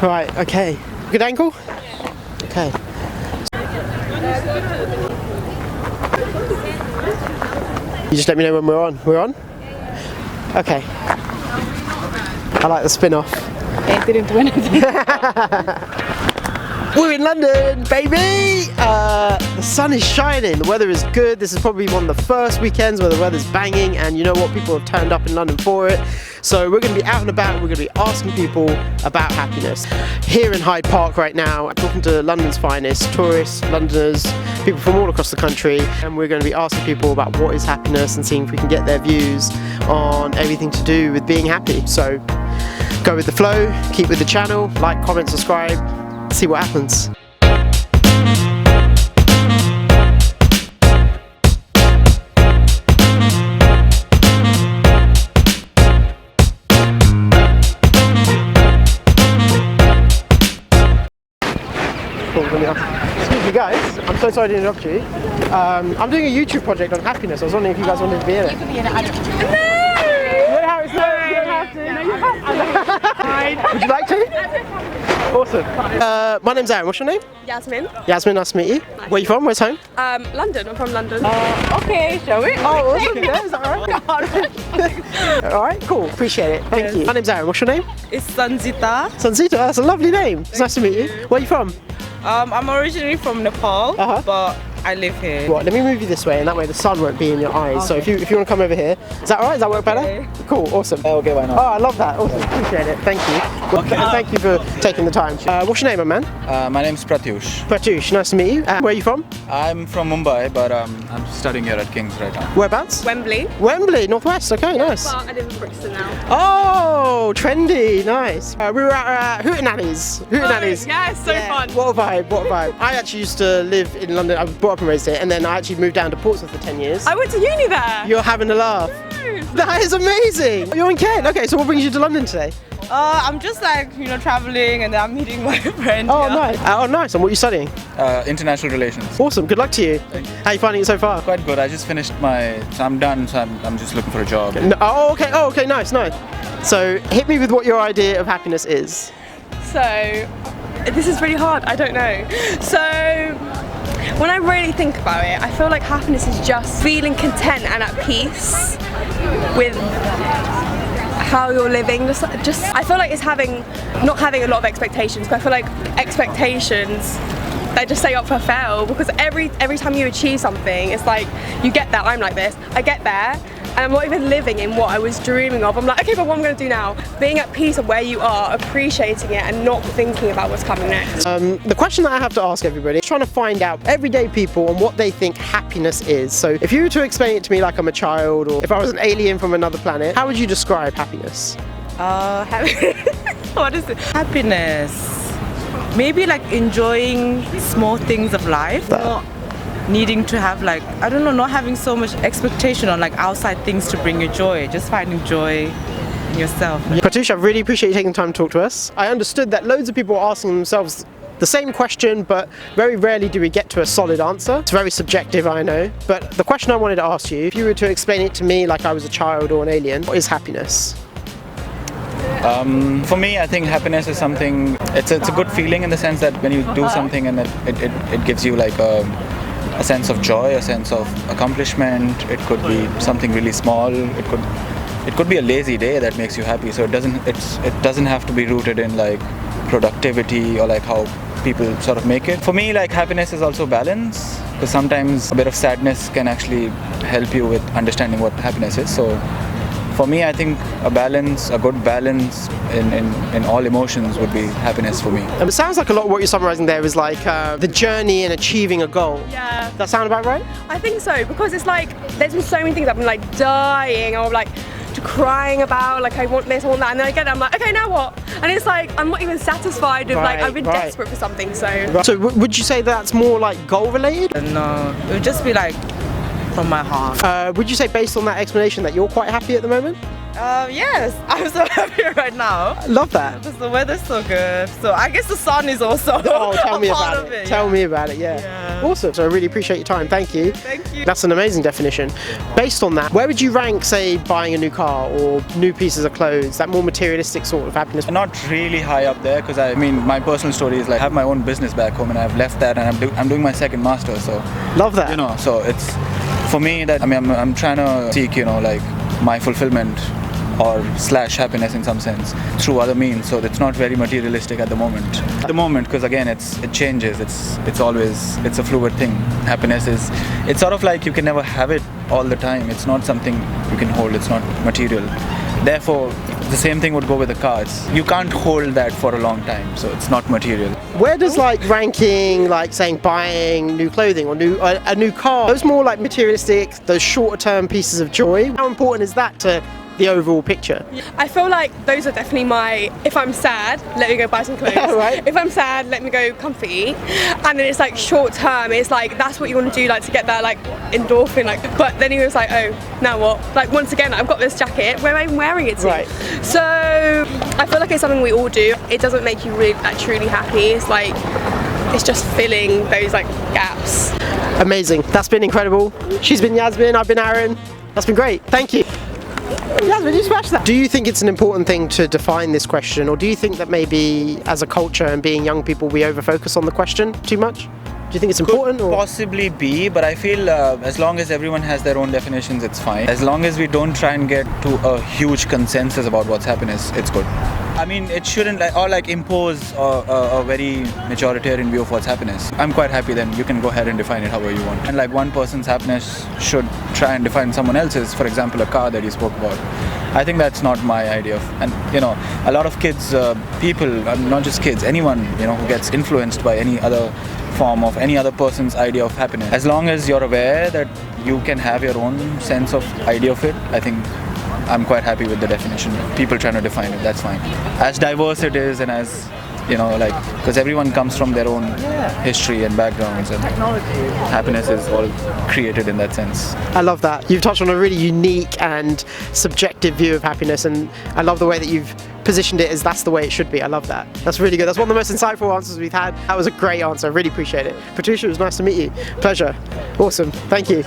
Right, okay. Good angle? Okay. You just let me know when we're on. We're on? Okay. I like the spin-off. It didn't do anything. We're in London, baby! The sun is shining, the weather is good. This is probably one of the first weekends where the weather's banging, and you know what? People have turned up in London for it. So we're going to be out and about, we're going to be asking people about happiness. Here in Hyde Park right now, I'm talking to London's finest, tourists, Londoners, people from all across the country, and we're going to be asking people about what is happiness and seeing if we can get their views on everything to do with being happy. So go with the flow, keep with the channel, like, comment, subscribe, see what happens. Excuse me guys, I'm so sorry to interrupt you. I'm doing a YouTube project on happiness. I was wondering if you guys wanted to be in it. You can be in it. No! You don't have to. No, you have to. Would you like to? Awesome. My name's Aaron. What's your name? Yasmin. Yasmin, nice to meet you. Where are you from? Where's home? London. I'm from London. Okay, shall we? Oh, awesome. Yeah, is that alright? Alright, cool. Appreciate it. Thank you. My name's Aaron. What's your name? It's Sanzita. Sanzita, that's a lovely name. It's nice to meet you. Where are you from? I'm originally from Nepal, but I live here. What? Let me move you this way, and that way the sun won't be in your eyes. Okay. So if you want to come over here, is that alright? Does that work better? Cool, awesome. Okay, why not? Oh, I love that. Awesome. Appreciate it. Thank you. Okay. Thank you for taking the time. What's your name, my man? My name's Pratyush. Pratyush, nice to meet you. Where are you from? I'm from Mumbai, but I'm studying here at King's right now. Whereabouts? Wembley. Wembley, Northwest. Okay, nice. But I live in Brixton now. Oh, trendy, nice. We were at Hootenannies. Hootenannies. Yeah, it's so fun. What a vibe, what a vibe. I actually used to live in London. I was brought up and raised here, and then I actually moved down to Portsmouth for 10 years. I went to uni there. You're having a laugh. That is amazing. You're in Kent. Okay, so what brings you to London today? I'm just like, traveling, and then I'm meeting my friend. Oh, nice. Oh, nice. And what are you studying? International relations. Awesome. Good luck to you. How are you finding it so far? Quite good. I just finished so I'm done, so I'm just looking for a job. No, oh, okay, nice. So hit me with what your idea of happiness is. So, this is really hard. I don't know. So, when I really think about it, I feel like happiness is just feeling content and at peace with how you're living. Just I feel like it's not having a lot of expectations, but I feel like expectations, they just set you up for fail, because every time you achieve something, it's like, you get there, I'm like this, I get there, and I'm not even living in what I was dreaming of. I'm like, okay, but what am I going to do now? Being at peace of where you are, appreciating it, and not thinking about what's coming next. The question that I have to ask everybody is trying to find out everyday people and what they think happiness is. So if you were to explain it to me like I'm a child, or if I was an alien from another planet, how would you describe happiness? What is it? Happiness. Maybe like enjoying small things of life. Not needing to have not having so much expectation on outside things to bring you joy. Just finding joy in yourself. Pratyush, I really appreciate you taking the time to talk to us. I understood that loads of people are asking themselves the same question, but very rarely do we get to a solid answer. It's very subjective, I know. But the question I wanted to ask you, if you were to explain it to me like I was a child or an alien, what is happiness? For me, I think happiness is something, it's a good feeling in the sense that when you do something and it gives you a sense of joy, a sense of accomplishment. It could be something really small. It could be a lazy day that makes you happy. So it doesn't have to be rooted in productivity or how people sort of make it. For me, happiness is also balance, because sometimes a bit of sadness can actually help you with understanding what happiness is. So for me, I think a good balance in all emotions would be happiness for me. It sounds like a lot of what you're summarising there is the journey and achieving a goal. Yeah. That sound about right? I think so, because it's there's been so many things I've been dying or crying about, I want this, I want that, and then I get it, I'm like, okay, now what? And it's I'm not even satisfied with I've been desperate for something, so. Right. So would you say that's more goal related? No, it would just be from my heart. Would you say, based on that explanation, that you're quite happy at the moment? Yes, I'm so happy right now. Love that. Because the weather's so good. So I guess the sun is also tell me part about of it. Tell me about it, yeah. Awesome. So I really appreciate your time. Thank you. Thank you. you. That's an amazing definition. Based on that, where would you rank, say, buying a new car or new pieces of clothes, that more materialistic sort of happiness? Not really high up there, because I mean, my personal story is like I have my own business back home, and I've left that, and I'm doing my second master. So Love that. you know, so it's for me that I mean I'm trying to seek, you know, like my fulfillment or slash happiness in some sense through other means. So it's not very materialistic at the moment. Because again, it changes. It's always a fluid thing. Happiness is, it's sort of like you can never have it all the time. It's not something you can hold. It's not material. Therefore, the same thing would go with the cars. You can't hold that for a long time, so it's not material. Where does like ranking, like saying buying new clothing or a new car, those more like materialistic, those shorter term pieces of joy, how important is that to the overall picture? I feel like those are definitely my, if I'm sad, let me go buy some clothes. Right. If I'm sad, let me go comfy. And then it's like short term, it's like that's what you want to do, like to get that like endorphin, like. But then he was like, oh, now what? Like once again, I've got this jacket, where am I wearing it to? Right. So I feel like it's something we all do. It doesn't make you really like truly happy. It's like, it's just filling those like gaps. Amazing. That's been incredible. She's been Yasmin, I've been Aaron. That's been great. Thank you. Yasmin, you smashed that. Do you think it's an important thing to define this question, or do you think that maybe as a culture and being young people we over-focus on the question too much? Do you think it's important? Could possibly be, but I feel as long as everyone has their own definitions, it's fine. As long as we don't try and get to a huge consensus about what's happiness, it's good. I mean, it shouldn't impose a very majoritarian view of what's happiness. I'm quite happy, then you can go ahead and define it however you want. And like one person's happiness should try and define someone else's, for example, a car that you spoke about. I think that's not my idea of, and you know, a lot of kids, people, not just kids, anyone, you know, who gets influenced by any other form of any other person's idea of happiness. As long as you're aware that you can have your own sense of idea of it, I think I'm quite happy with the definition. People trying to define it, that's fine. As diverse it is, and as, you know, like, because everyone comes from their own history and backgrounds, and happiness is all created in that sense. I love that. You've touched on a really unique and subjective view of happiness, and I love the way that you've positioned it as that's the way it should be. I love that. That's really good. That's one of the most insightful answers we've had. That was a great answer. I really appreciate it. Patricia, it was nice to meet you. Pleasure. Awesome. Thank you.